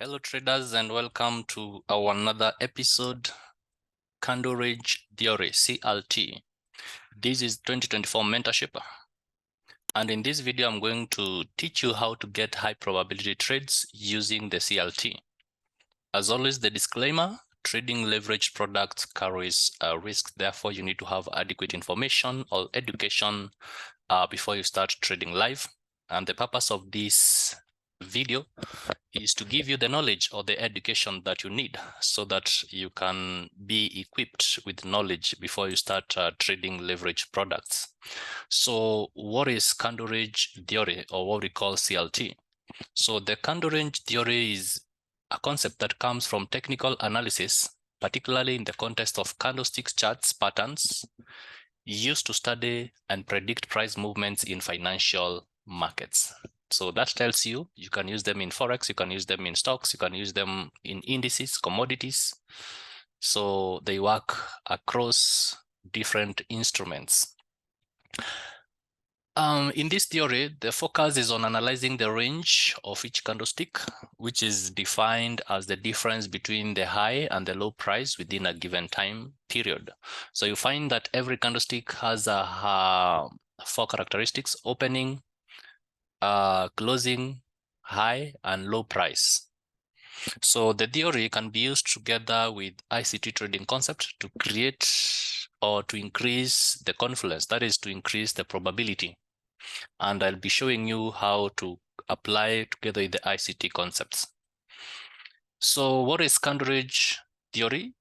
Hello traders and welcome to our another episode, Candle Range Theory, CLT. This is 2024 mentorship. And in this video, I'm going to teach you how to get high probability trades using the CLT. As always, the disclaimer, trading leveraged products carries a risk. Therefore, you need to have adequate information or education before you start trading live. And the purpose of this video is to give you the knowledge or the education that you need so that you can be equipped with knowledge before you start trading leverage products. So what is candle range theory, or what we call CLT? So the candle range theory is a concept that comes from technical analysis, particularly in the context of candlestick charts patterns used to study and predict price movements in financial markets. So that tells you can use them in Forex, you can use them in stocks, you can use them in indices, commodities. So they work across different instruments. In this theory, the focus is on analyzing the range of each candlestick, which is defined as the difference between the high and the low price within a given time period. So you find that every candlestick has four characteristics: opening, closing, high, and low price. So the theory can be used together with ICT trading concept to create or to increase the confluence, that is to increase the probability. And I'll be showing you how to apply together with the ICT concepts. So what is candle range theory?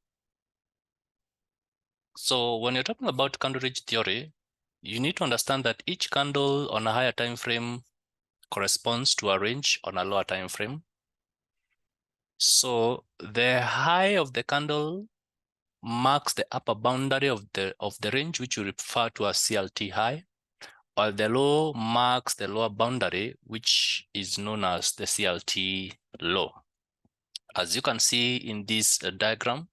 So when you're talking about candle range theory, you need to understand that each candle on a higher time frame corresponds to a range on a lower time frame. So the high of the candle marks the upper boundary of the range, which we refer to as CLT high, while the low marks the lower boundary, which is known as the CLT low. As you can see in this diagram,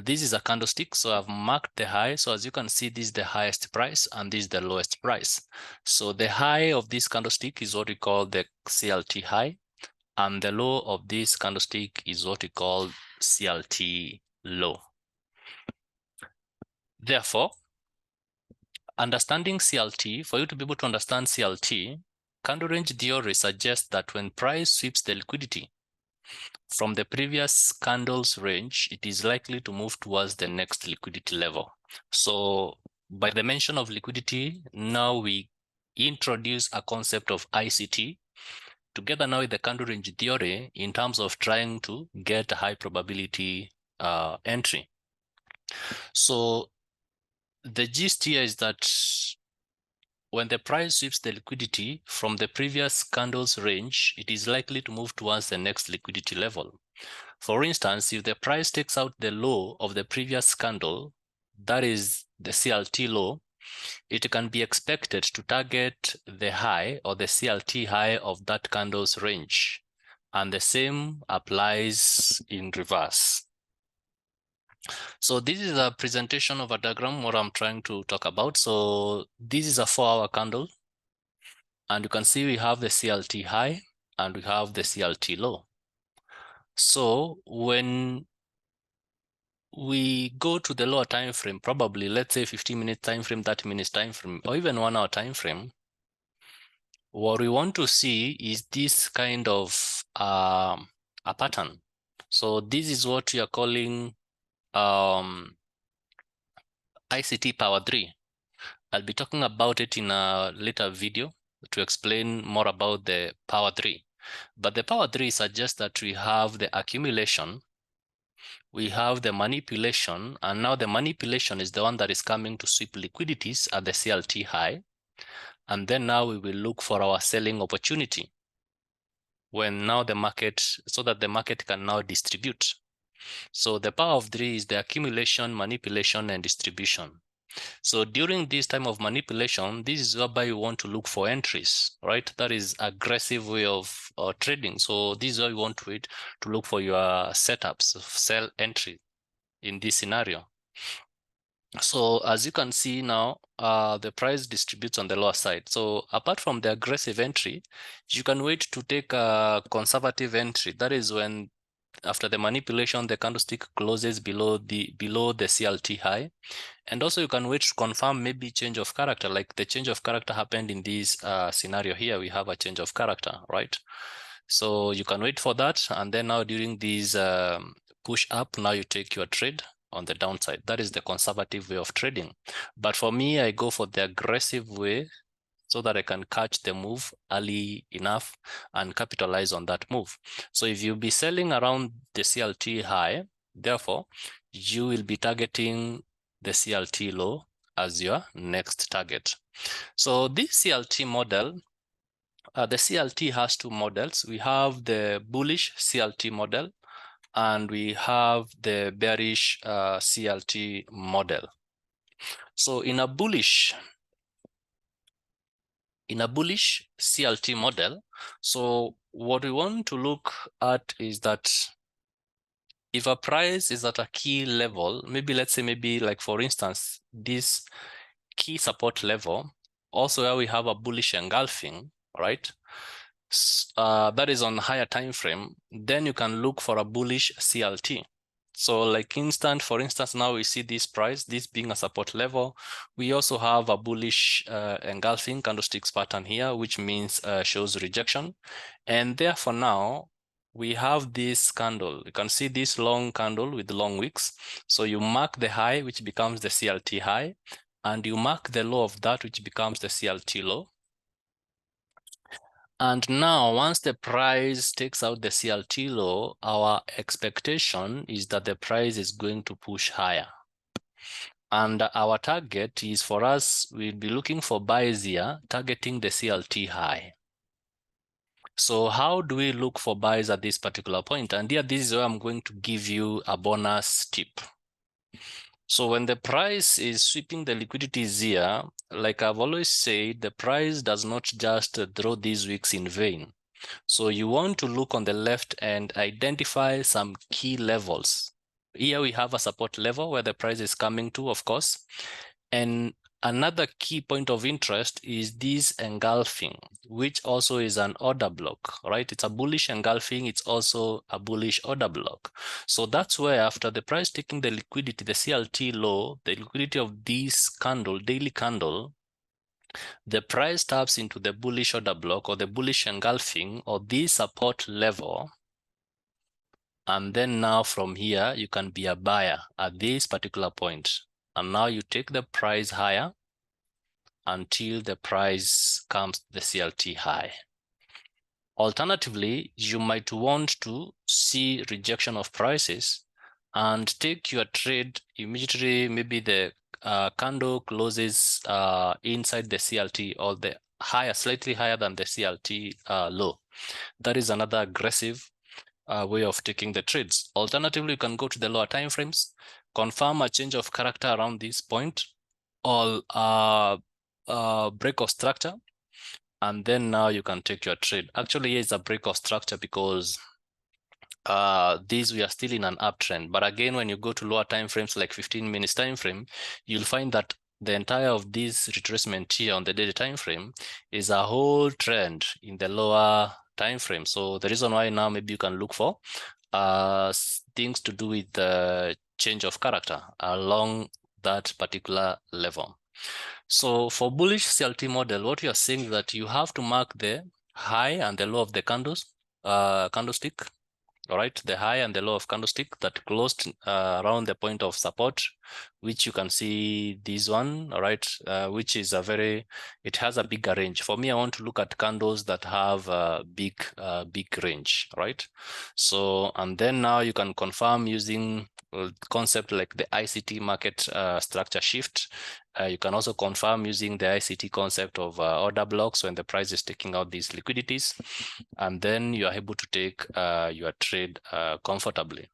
this is a candlestick, so I've marked the high. So as you can see, this is the highest price and this is the lowest price. So the high of this candlestick is what we call the CLT high, and the low of this candlestick is what we call CLT low. Therefore, understanding CLT, for you to be able to understand CLT, candle range theory suggests that when price sweeps the liquidity from the previous candle's range, it is likely to move towards the next liquidity level. So by the mention of liquidity, now we introduce a concept of ICT together now with the candle range theory in terms of trying to get a high probability entry. So the gist here is that when the price sweeps the liquidity from the previous candle's range, it is likely to move towards the next liquidity level. For instance, if the price takes out the low of the previous candle, that is the CLT low, it can be expected to target the high or the CLT high of that candle's range. And the same applies in reverse. So this is a presentation of a diagram, what I'm trying to talk about. So this is a 4-hour candle. And you can see we have the CLT high and we have the CLT low. So when we go to the lower time frame, probably let's say 15-minute time frame, 30 minutes time frame, or even 1-hour time frame, what we want to see is this kind of a pattern. So this is what we are calling ICT Power 3. I'll be talking about it in a later video to explain more about the Power 3. But the Power 3 suggests that we have the accumulation, we have the manipulation, and now the manipulation is the one that is coming to sweep liquidities at the CLT high. And then now we will look for our selling opportunity when now the market, so that the market can now distribute. So the power of 3 is the accumulation, manipulation, and distribution. So during this time of manipulation, this is whereby you want to look for entries, right? That is aggressive way of trading. So this is why you want to look for your setups of sell entry in this scenario. So as you can see now, the price distributes on the lower side. So apart from the aggressive entry, you can wait to take a conservative entry. That is when after the manipulation, the candlestick closes below the CLT high. And also you can wait to confirm maybe change of character, like the change of character happened in this scenario here. We have a change of character, right? So you can wait for that. And then now during these push up, now you take your trade on the downside. That is the conservative way of trading. But for me, I go for the aggressive way so that I can catch the move early enough and capitalize on that move. So if you'll be selling around the CLT high, therefore, you will be targeting the CLT low as your next target. So this CLT model, the CLT has two models. We have the bullish CLT model and we have the bearish CLT model. So in a bullish CLT model, so what we want to look at is that if a price is at a key level, maybe let's say maybe like for instance, this key support level, also where we have a bullish engulfing, right? That is on higher time frame, then you can look for a bullish CLT. So like for instance, now we see this price, this being a support level. We also have a bullish engulfing candlesticks pattern here, which means shows rejection. And therefore now we have this candle. You can see this long candle with long wicks. So you mark the high, which becomes the CLT high, and you mark the low of that, which becomes the CLT low. And now, once the price takes out the CLT low, our expectation is that the price is going to push higher. And our target is for us, we'll be looking for buys here, targeting the CLT high. So how do we look for buys at this particular point? And here, this is where I'm going to give you a bonus tip. So when the price is sweeping the liquidities here, like I've always said, the price does not just draw these wicks in vain. So you want to look on the left and identify some key levels. Here we have a support level where the price is coming to, of course. And another key point of interest is this engulfing, which also is an order block, right? It's a bullish engulfing. It's also a bullish order block. So that's where after the price taking the liquidity, the CLT low, the liquidity of this candle, daily candle, the price taps into the bullish order block or the bullish engulfing or this support level. And then now from here, you can be a buyer at this particular point. And now you take the price higher until the price comes to the CLT high. Alternatively, you might want to see rejection of prices and take your trade immediately. Maybe the candle closes inside the CLT or the higher, slightly higher than the CLT low. That is another aggressive way of taking the trades. Alternatively, you can go to the lower time frames, confirm a change of character around this point, or break of structure, and then now you can take your trade. Actually, here is a break of structure because we are still in an uptrend. But again, when you go to lower time frames like 15 minutes time frame, you'll find that the entire of this retracement here on the daily time frame is a whole trend in the lower time frame. So the reason why now maybe you can look for things to do with the change of character along that particular level. So for bullish CLT model, what you are saying is that you have to mark the high and the low of the candlestick. All right, the high and the low of candlestick that closed around the point of support, which you can see this one, all right, which is it has a bigger range. For me, I want to look at candles that have a big range, right? So, and then now you can confirm using concept like the ICT market structure shift. You can also confirm using the ICT concept of order blocks when the price is taking out these liquidities, and then you are able to take your trade comfortably.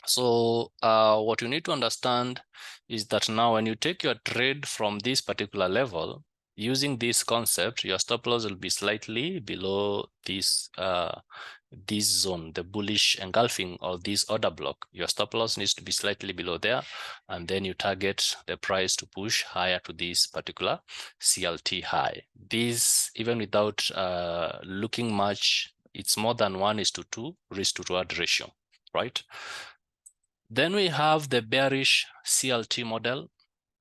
So what you need to understand is that now when you take your trade from this particular level, using this concept, your stop loss will be slightly below this this zone, the bullish engulfing or this order block, your stop loss needs to be slightly below there, and then you target the price to push higher to this particular CLT high. This, even without looking much, it's more than 1:2 risk to reward ratio, right? Then we have the bearish CLT model.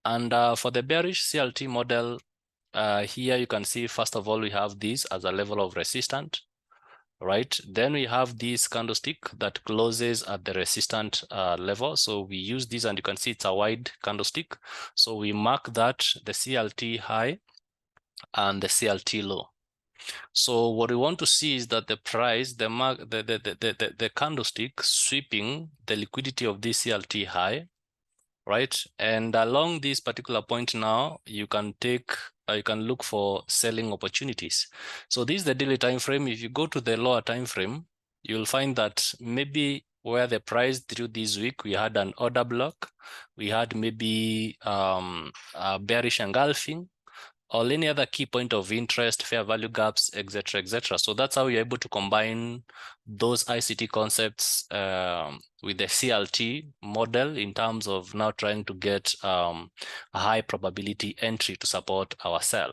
And for the bearish CLT model, here you can see, first of all, we have this as a level of resistance, right? Then we have this candlestick that closes at the resistant level. So we use this, and you can see it's a wide candlestick. So we mark that, the CLT high and the CLT low. So what we want to see is that the price, the candlestick sweeping the liquidity of this CLT high, right? And along this particular point now, you can look for selling opportunities. So this is the daily time frame. If you go to the lower time frame, you'll find that maybe where the price through this week, we had an order block, we had maybe a bearish engulfing, or any other key point of interest, fair value gaps, etc., etc. So that's how you're able to combine those ICT concepts with the CLT model in terms of now trying to get a high probability entry to support our sell.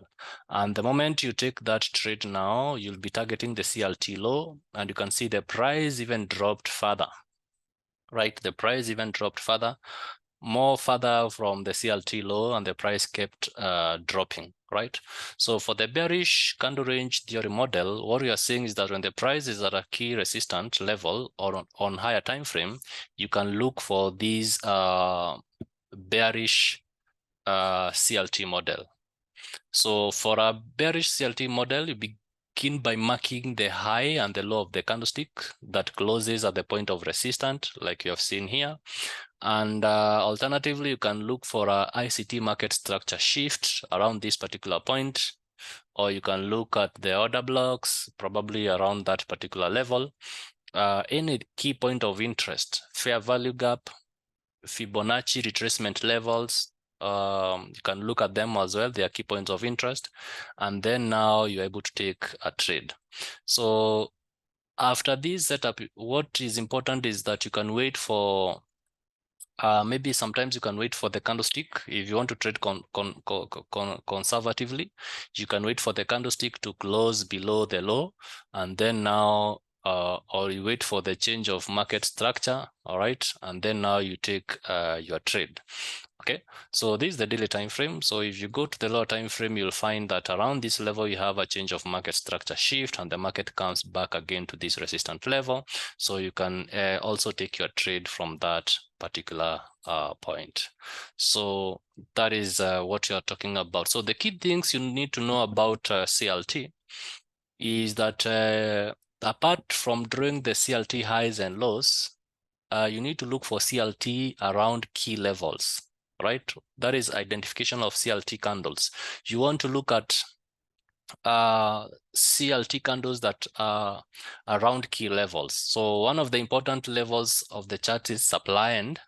And the moment you take that trade now, you'll be targeting the CLT low, and you can see the price even dropped further, right? The price even dropped further, more further from the CLT low, and the price kept dropping, right? So for the bearish candle range theory model, what we are seeing is that when the price is at a key resistance level or on higher time frame, you can look for these bearish CLT model. So for a bearish CLT model, you begin by marking the high and the low of the candlestick that closes at the point of resistance, like you have seen here. And alternatively, you can look for a ICT market structure shift around this particular point, or you can look at the order blocks, probably around that particular level. Any key point of interest, fair value gap, Fibonacci retracement levels, you can look at them as well. They are key points of interest. And then now you're able to take a trade. So after this setup, what is important is that you can wait for maybe sometimes you can wait for the candlestick. If you want to trade conservatively, you can wait for the candlestick to close below the low, and then now or you wait for the change of market structure, all right, and then now you take your trade. Okay, so this is the daily time frame. So if you go to the lower time frame, you'll find that around this level you have a change of market structure shift, and the market comes back again to this resistance level. So you can also take your trade from that particular point. So that is what you're talking about. So the key things you need to know about CLT is that apart from drawing the CLT highs and lows, you need to look for CLT around key levels, right? That is identification of CLT candles. You want to look at CLT candles that are around key levels. So one of the important levels of the chart is supply and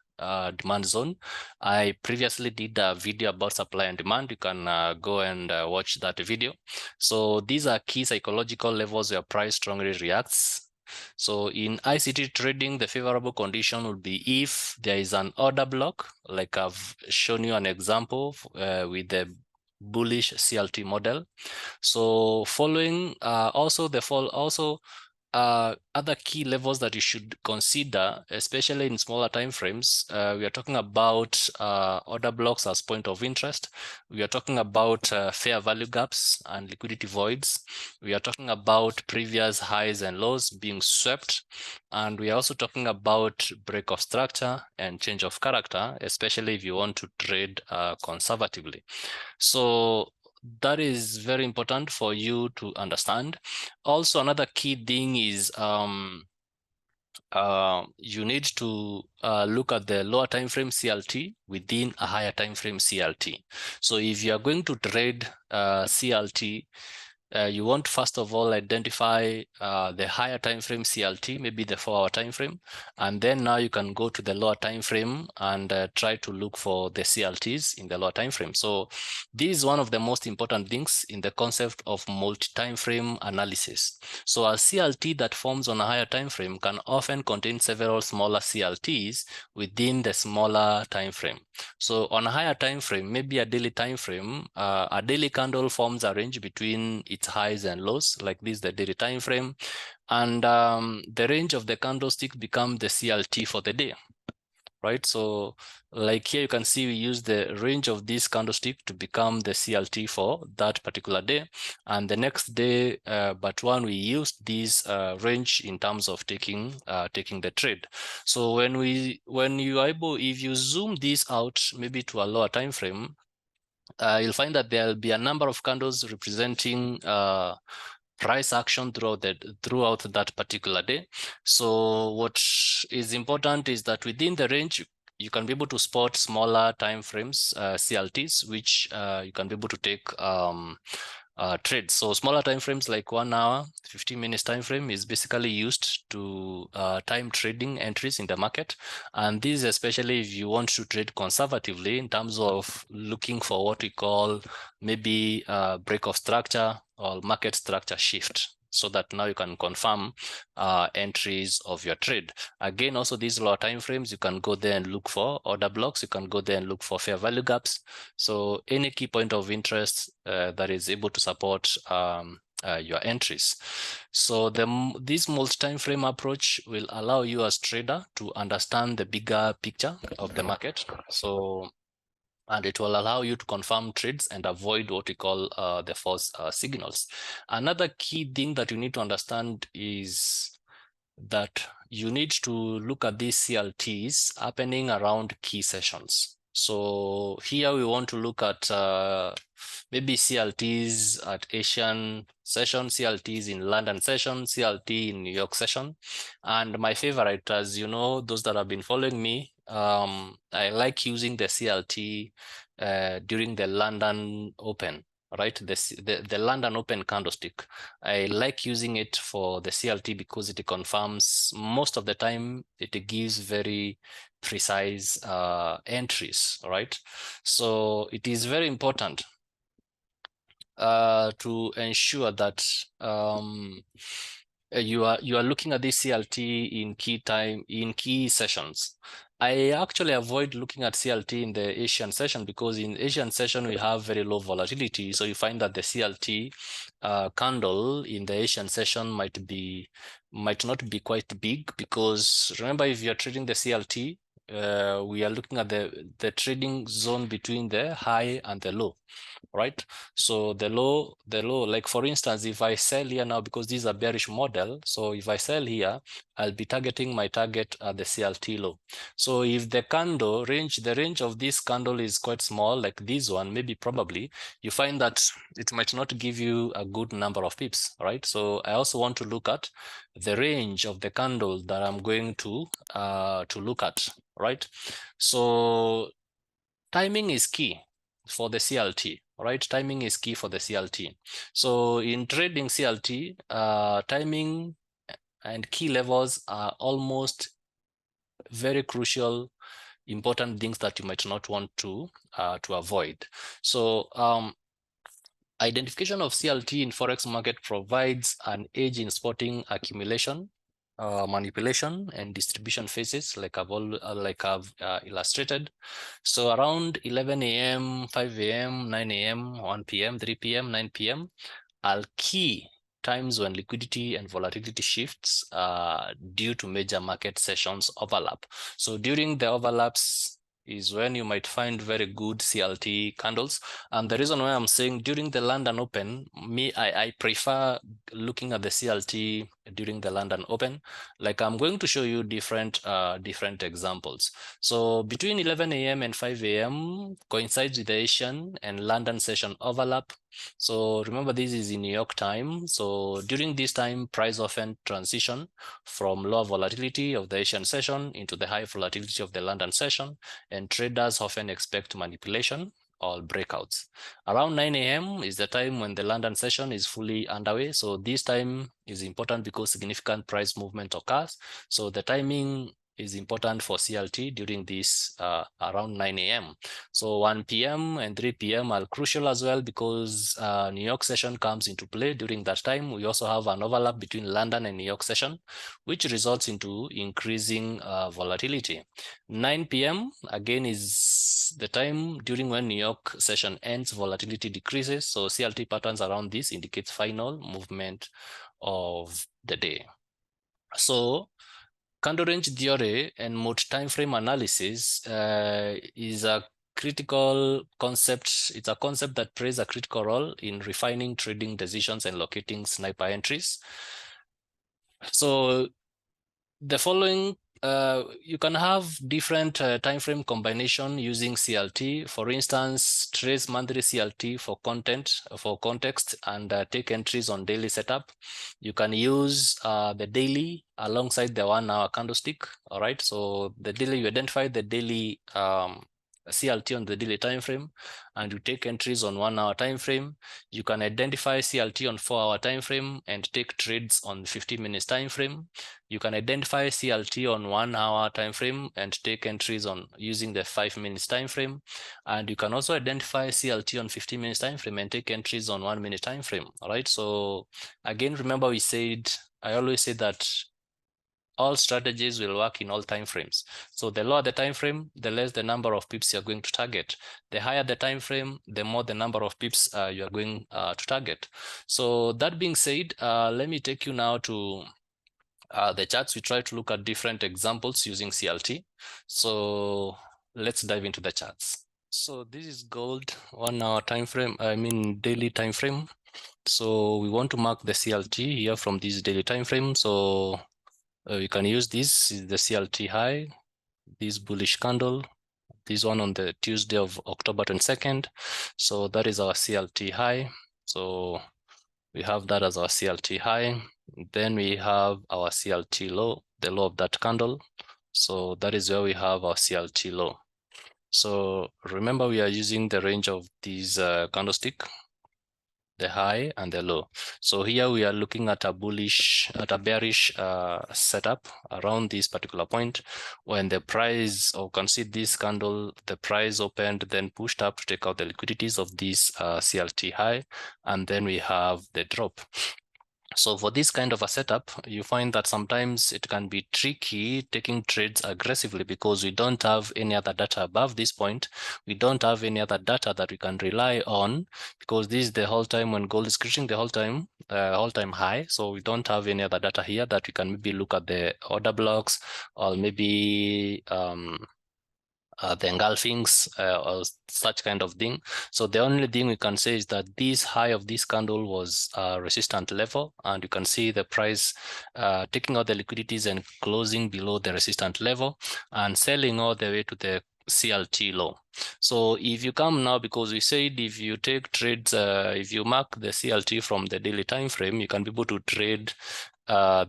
demand zone. I previously did a video about supply and demand. You can go and watch that video. So these are key psychological levels where price strongly reacts. So in ICT trading, the favorable condition would be if there is an order block, like I've shown you an example with the bullish CLT model. So following other key levels that you should consider, especially in smaller time frames, we are talking about order blocks as point of interest. We are talking about fair value gaps and liquidity voids. We are talking about previous highs and lows being swept. And we are also talking about break of structure and change of character, especially if you want to trade conservatively. So that is very important for you to understand. Also, another key thing is you need to look at the lower time frame CLT within a higher time frame CLT. So if you are going to trade CLT you want first of all identify the higher time frame CLT, maybe the 4-hour time frame, and then now you can go to the lower time frame and try to look for the CLTs in the lower time frame. So this is one of the most important things in the concept of multi-time frame analysis. So a CLT that forms on a higher time frame can often contain several smaller CLTs within the smaller time frame. So on a higher time frame, maybe a daily time frame, a daily candle forms a range between its highs and lows, like this, the daily time frame, and the range of the candlestick becomes the CLT for the day, right? So like here you can see we use the range of this candlestick to become the CLT for that particular day, and the next day but one we used this range in terms of taking the trade. So when you are able, if you zoom this out maybe to a lower time frame, you'll find that there'll be a number of candles representing price action throughout that particular day. So what is important is that within the range, you can be able to spot smaller time frames, CLTs, which you can be able to take trades. So smaller time frames like 1 hour, 15 minutes time frame is basically used to time trading entries in the market. And this is especially if you want to trade conservatively in terms of looking for what we call maybe break of structure or market structure shift, so that now you can confirm entries of your trade. Again, also these lower time frames, you can go there and look for order blocks. You can go there and look for fair value gaps. So any key point of interest that is able to support your entries. So this multi-time frame approach will allow you as trader to understand the bigger picture of the market. So and it will allow you to confirm trades and avoid what we call the false signals. Another key thing that you need to understand is that you need to look at these CLTs happening around key sessions. So here we want to look at maybe CLTs at Asian session, CLTs in London session, CLT in New York session. And my favorite, as you know, those that have been following me, I like using the CLT during the London Open, right? The London Open candlestick. I like using it for the CLT because it confirms most of the time. It gives very precise entries, right? So it is very important to ensure that you are looking at this CLT in key sessions. I actually avoid looking at CLT in the Asian session because in Asian session we have very low volatility. So you find that the CLT candle in the Asian session might not be quite big, because remember, if you're trading the CLT, we are looking at the trading zone between the high and the low, right? So the low, like for instance, if I sell here now, because this is a bearish model, so if I sell here, I'll be targeting my target at the CLT low. So if the range of this candle is quite small, like this one, maybe probably, you find that it might not give you a good number of pips, right? So I also want to look at the range of the candle that I'm going to look at, right? So timing is key for the CLT, right? Timing is key for the CLT. So in trading CLT, timing and key levels are almost very crucial, important things that you might not want to avoid. So identification of CLT in Forex market provides an edge in spotting accumulation, manipulation, and distribution phases, like I've illustrated. So around 11 a.m., 5 a.m., 9 a.m., 1 p.m., 3 p.m., 9 p.m. are key times when liquidity and volatility shifts due to major market sessions overlap. So during the overlaps is when you might find very good CLT candles. And the reason why I'm saying during the London Open, I prefer looking at the CLT during the London Open. Like I'm going to show you different examples. So between 11 a.m. and 5 a.m. coincides with the Asian and London session overlap. So remember, this is in New York time. So during this time, price often transition from low volatility of the Asian session into the high volatility of the London session, and traders often expect manipulation all breakouts. Around 9 a.m. is the time when the London session is fully underway. So this time is important because significant price movement occurs. So the timing is important for CLT during this around 9 a.m. So 1 p.m. and 3 p.m. are crucial as well because New York session comes into play during that time. We also have an overlap between London and New York session, which results into increasing volatility. 9 p.m. again is the time during when New York session ends, volatility decreases. So CLT patterns around this indicates final movement of the day. So candle range theory and mode time frame analysis is a critical concept. It's a concept that plays a critical role in refining trading decisions and locating sniper entries. So the following, you can have different time frame combination using CLT. For instance, trace monthly CLT for context, and take entries on daily setup. You can use the daily alongside the 1 hour candlestick. All right, so the daily, you identify the daily CLT on the daily time frame, and you take entries on 1 hour time frame. You can identify CLT on 4 hour time frame and take trades on 50 minutes time frame. You can identify CLT on 1 hour time frame and take entries on using the 5 minutes time frame. And you can also identify CLT on 50 minutes time frame and take entries on 1 minute time frame. All right. So again, remember I always say that all strategies will work in all time frames. So the lower the time frame, the less the number of pips you're going to target. The higher the time frame, the more the number of pips you are going to target. So that being said, let me take you now to the charts. We try to look at different examples using CLT. So let's dive into the charts. So this is gold 1 hour time frame, daily time frame. So we want to mark the CLT here from this daily time frame. So we can use this is the CLT high, this bullish candle, this one on the Tuesday of October 22nd. So that is our CLT high. So we have that as our CLT high. Then we have our CLT low, the low of that candle. So that is where we have our CLT low. So remember, we are using the range of these candlestick, the high and the low. So here we are looking at a bearish setup around this particular point when the price, or can see this candle, the price opened, then pushed up to take out the liquidities of this CLT high, and then we have the drop. So for this kind of a setup, you find that sometimes it can be tricky taking trades aggressively because we don't have any other data above this point. We don't have any other data that we can rely on because this is the whole time when gold is reaching the all-time high. So we don't have any other data here that we can maybe look at the order blocks or maybe the engulfings or such kind of thing. So the only thing we can say is that this high of this candle was a resistant level, and you can see the price taking out the liquidities and closing below the resistant level and selling all the way to the CLT low. So if you come now, because we said if you take trades, if you mark the CLT from the daily time frame, you can be able to trade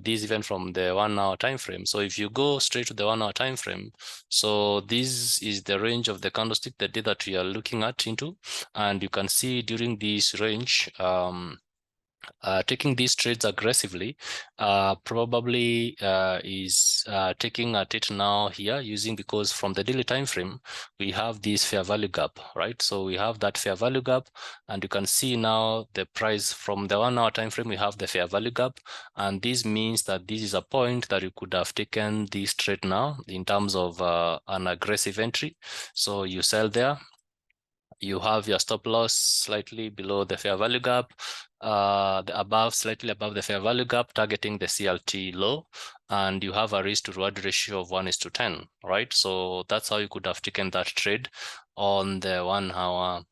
this even from the 1 hour time frame. So if you go straight to the 1 hour time frame, so this is the range of the candlestick, the day that we are looking at into, and you can see during this range, taking these trades aggressively probably is taking at it now here using, because from the daily time frame we have this fair value gap, right? So we have that fair value gap, and you can see now the price from the 1 hour time frame, we have the fair value gap, and this means that this is a point that you could have taken this trade now in terms of an aggressive entry. So you sell there, you have your stop loss slightly below the fair value gap, slightly above the fair value gap, targeting the CLT low, and you have a risk to reward ratio of 1:10, right? So that's how you could have taken that trade on the 1 hour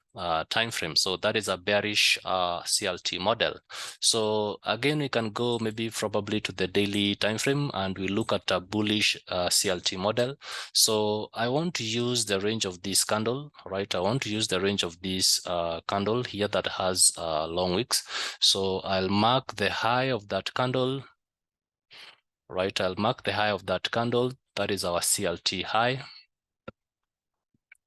time frame. So that is a bearish CLT model. So again, we can go maybe probably to the daily time frame and we look at a bullish CLT model. So I want to use the range of this candle, right? I want to use the range of this candle here that has long wicks. So I'll mark the high of that candle, right? I'll mark the high of that candle. That is our CLT high.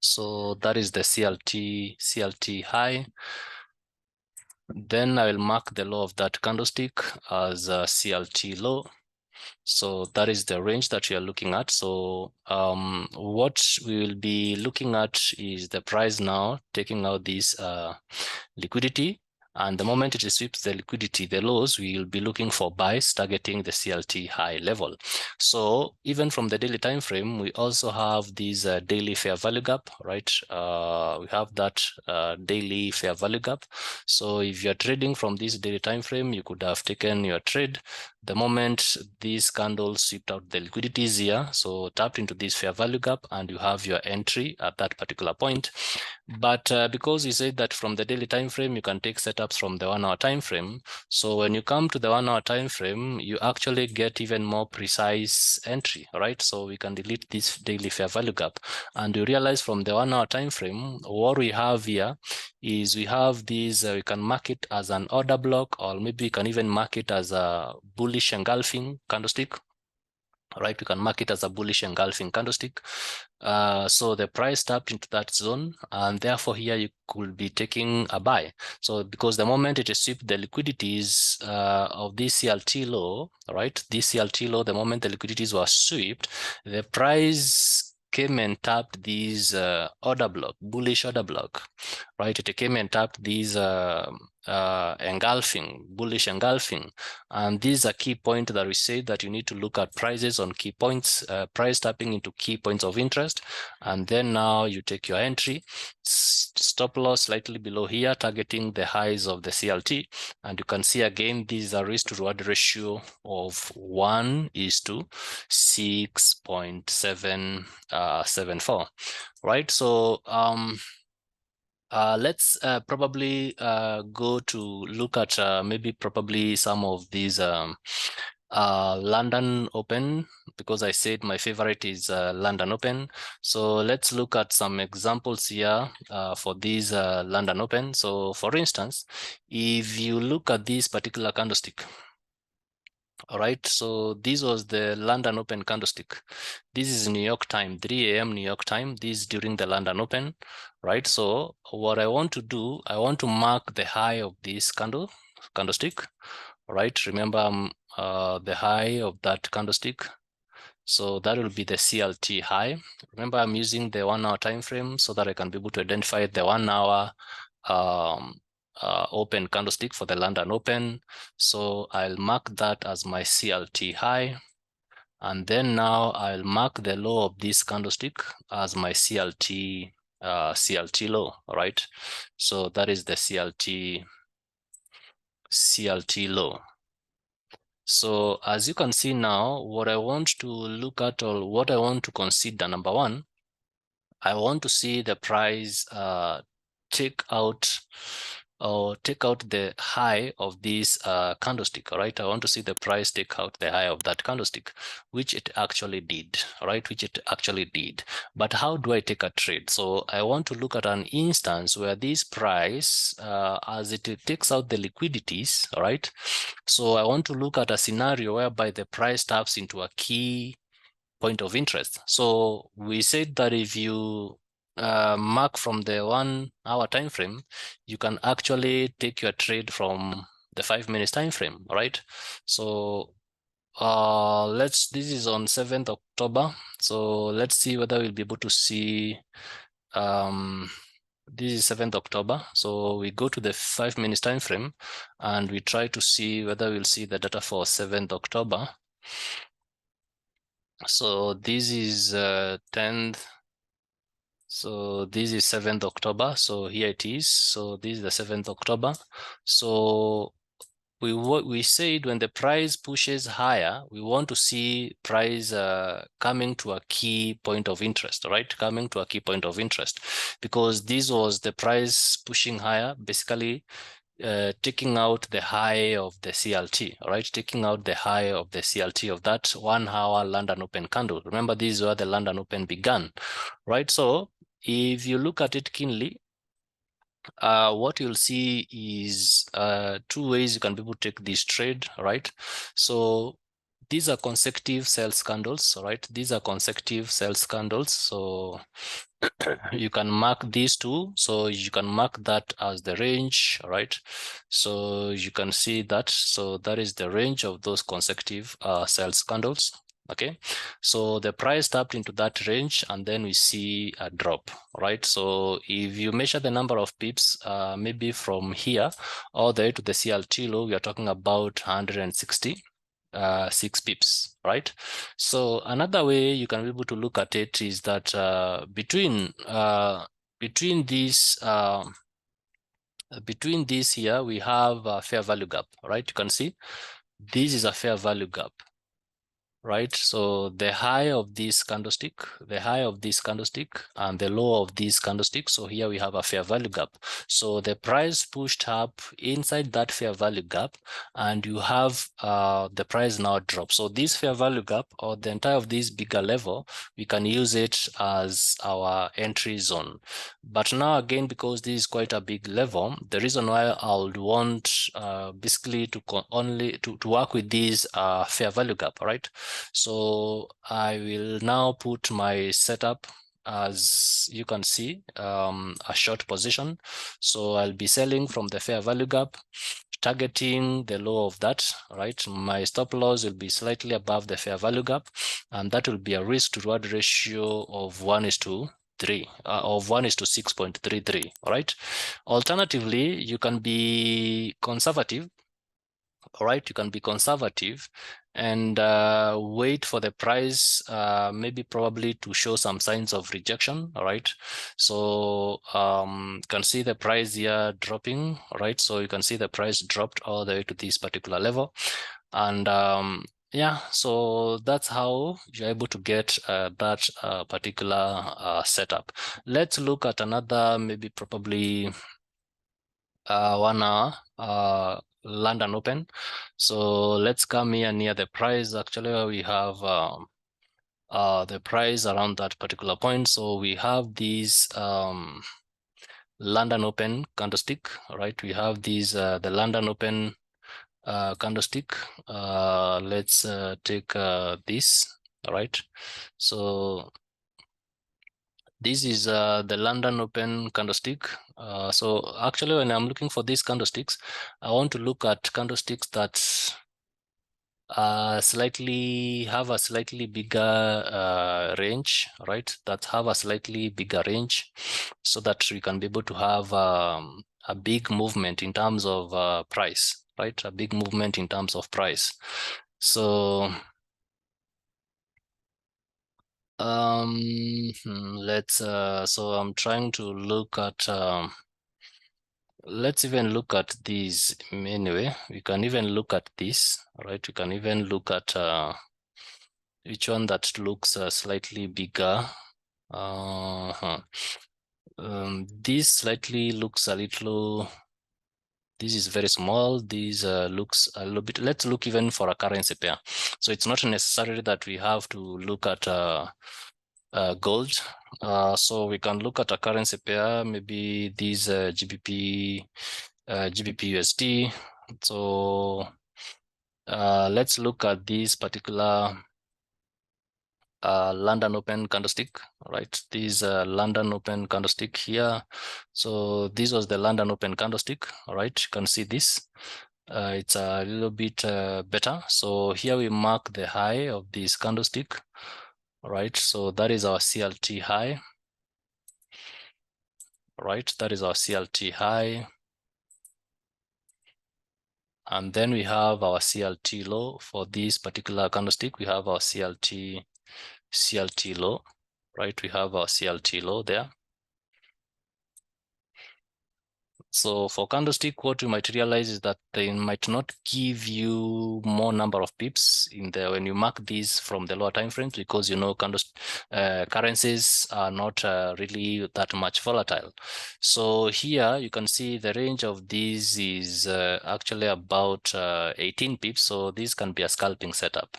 So that is the CLT high. Then I will mark the low of that candlestick as a CLT low. So that is the range that we are looking at. So what we will be looking at is the price now taking out this liquidity. And the moment it sweeps the liquidity, the lows, we will be looking for buys targeting the CLT high level. So even from the daily time frame, we also have this daily fair value gap, right? We have that daily fair value gap. So if you're trading from this daily time frame, you could have taken your trade the moment these candles swept out the liquidities here. So tapped into this fair value gap and you have your entry at that particular point. But because we said that from the daily time frame, you can take setups from the 1 hour time frame. So when you come to the 1 hour time frame, you actually get even more precise entry, right? So we can delete this daily fair value gap. And you realize from the 1 hour time frame, what we have here is we have these, we can mark it as an order block, or maybe we can even mark it as a bullish engulfing candlestick. Right, we can mark it as a bullish engulfing candlestick. So the price tapped into that zone, and therefore here you could be taking a buy. So because the moment it is swept the liquidities of this CLT low, right, this CLT low, the moment the liquidities were swept, the price came and tapped these order block, bullish order block, right? It came and tapped these engulfing, bullish engulfing. And these are key points that we say that you need to look at prices on key points, price tapping into key points of interest. And then now you take your entry, stop loss slightly below here, targeting the highs of the CLT. And you can see again, this is a risk to reward ratio of 1:6.774, right? So let's probably go to look at maybe probably some of these London Open, because I said my favorite is London Open. So let's look at some examples here for these London Open. So for instance, if you look at this particular candlestick, all right, so this was the London Open candlestick. This is New York time, 3 a.m. New York time. This is during the London Open, right? So what I want to do, I want to mark the high of this candlestick, right? Remember the high of that candlestick. So that will be the CLT high. Remember, I'm using the 1 hour time frame so that I can be able to identify the 1 hour open candlestick for the London Open. So I'll mark that as my CLT high. And then now I'll mark the low of this candlestick as my CLT low, right? So that is the CLT low. So as you can see now, what I want to look at, or what I want to consider, number one, I want to see the price take out the high of this candlestick, all right? I want to see the price take out the high of that candlestick, which it actually did, all right? Which it actually did. But how do I take a trade? So I want to look at an instance where this price, as it takes out the liquidities, all right? So I want to look at a scenario whereby the price taps into a key point of interest. So we said that if you mark from the 1 hour time frame, you can actually take your trade from the 5 minutes time frame, right? So this is on 7th October. So let's see whether we'll be able to see this is 7th October. So we go to the 5 minutes time frame and we try to see whether we'll see the data for 7th October. So this is 10th. So this is 7th October. So here it is. So this is the 7th October. So we said when the price pushes higher, we want to see price coming to a key point of interest, right? Coming to a key point of interest, because this was the price pushing higher, basically taking out the high of the CLT, all right? Taking out the high of the CLT of that 1 hour London Open candle. Remember, this is where the London Open began, right? So if you look at it keenly, what you'll see is 2 ways you can be able to take this trade, right? So these are consecutive sales candles, right? These are consecutive sales candles. So you can mark these two. So you can mark that as the range, right? So you can see that. So that is the range of those consecutive sales candles. Okay, so the price tapped into that range and then we see a drop, right? So if you measure the number of pips, maybe from here all the way to the CLT low, we are talking about 160 6 pips, right? So another way you can be able to look at it is that between these here we have a fair value gap, right? You can see this is a fair value gap, right? So the high of this candlestick, and the low of this candlestick. So here we have a fair value gap. So the price pushed up inside that fair value gap, and you have the price now drop. So this fair value gap, or the entire of this bigger level, we can use it as our entry zone. But now again, because this is quite a big level, the reason why I would want basically to work with this fair value gap, right? So I will now put my setup, as you can see, a short position. So I'll be selling from the fair value gap, targeting the low of that, right? My stop loss will be slightly above the fair value gap, and that will be a risk to reward ratio of 1:3, of 1:6.33, all right? Alternatively, you can be conservative. All right, you can be conservative and wait for the price, maybe probably to show some signs of rejection. All right, so you can see the price here dropping. All right, so you can see the price dropped all the way to this particular level, and yeah, so that's how you're able to get that particular setup. Let's look at another, maybe probably 1 hour London Open. So let's come here near the price. Actually, we have the price around that particular point. So we have these London Open candlestick, right? We have these the London Open candlestick. Let's take this, all right? So this is the London Open candlestick. So actually, when I'm looking for these candlesticks, I want to look at candlesticks that slightly have a slightly bigger range, right? That have a slightly bigger range, so that we can be able to have a big movement in terms of price, right? A big movement in terms of price. So let's so I'm trying to look at let's even look at these anyway. We can even look at this, right? We can even look at which one that looks slightly bigger. This slightly looks a little, this is very small. This looks a little bit, let's look even for a currency pair. So it's not necessary that we have to look at gold. So we can look at a currency pair, maybe these GBP USD. So let's look at this particular London Open candlestick, right? This London Open candlestick here. So this was the London Open candlestick, all right? You can see this. It's a little bit better. So here we mark the high of this candlestick, all right? So that is our CLT high, right? That is our CLT high. And then we have our CLT low. For this particular candlestick, we have our CLT low, right? We have our CLT low there. So for candlestick, what you might realize is that they might not give you more number of pips in the when you mark these from the lower time frames, because you know currencies are not really that much volatile. So here you can see the range of these is actually about 18 pips. So this can be a scalping setup.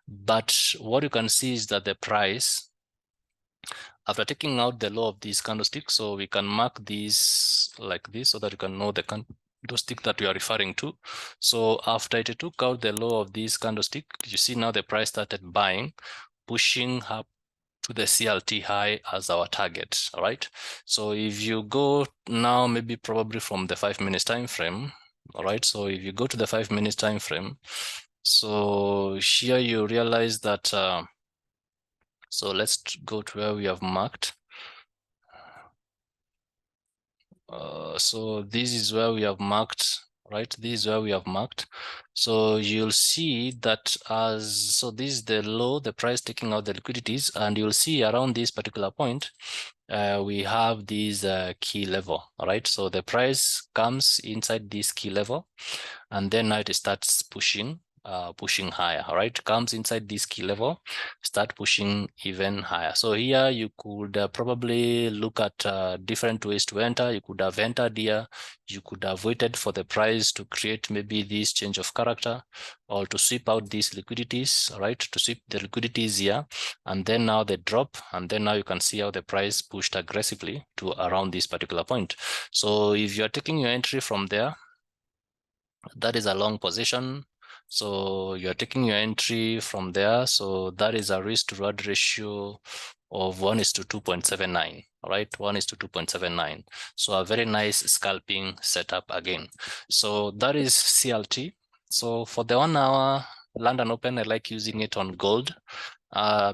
But what you can see is that the price, after taking out the low of these candlesticks, so we can mark these like this so that you can know those stick that we are referring to. So after it took out the low of this candlestick, you see now the price started buying, pushing up to the CLT high as our target. All right. So if you go now, maybe probably from the 5 minutes time frame. All right. So if you go to the 5 minutes time frame, so here you realize that. So let's go to where we have marked. So this is where we have marked, right? This is where we have marked. So you'll see that so this is the low, the price taking out the liquidities, and you'll see around this particular point, we have this key level, all right? So the price comes inside this key level, and then now it starts pushing higher, all right? Comes inside this key level, start pushing even higher. So here you could probably look at different ways to enter. You could have entered here. You could have waited for the price to create maybe this change of character, or to sweep out these liquidities, all right? To sweep the liquidities here, and then now they drop, and then now you can see how the price pushed aggressively to around this particular point. So if you're taking your entry from there, that is a long position. So you're taking your entry from there. So that is a risk to reward ratio of 1:2.79. All right, 1:2.79. So a very nice scalping setup again. So that is CLT. So for the 1 hour London Open, I like using it on gold.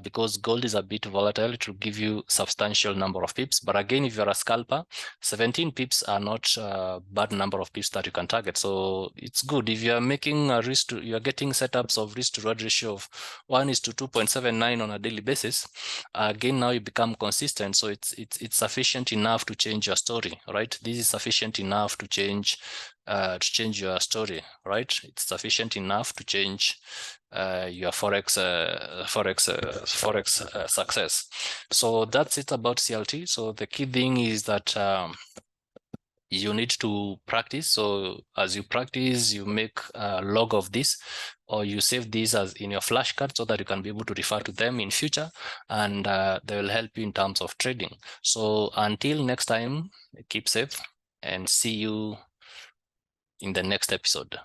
Because gold is a bit volatile, it will give you substantial number of pips. But again, if you're a scalper, 17 pips are not a bad number of pips that you can target. So it's good if you're making a you're getting setups of risk to reward ratio of 1:2.79 on a daily basis. Again, now you become consistent. So it's sufficient enough to change your story, right? This is sufficient enough to change your story, right? It's sufficient enough to change your forex success. So that's it about CLT. So the key thing is that you need to practice. So as you practice, you make a log of this, or you save these as in your flashcard so that you can be able to refer to them in future, and they will help you in terms of trading. So until next time, keep safe and see you in the next episode.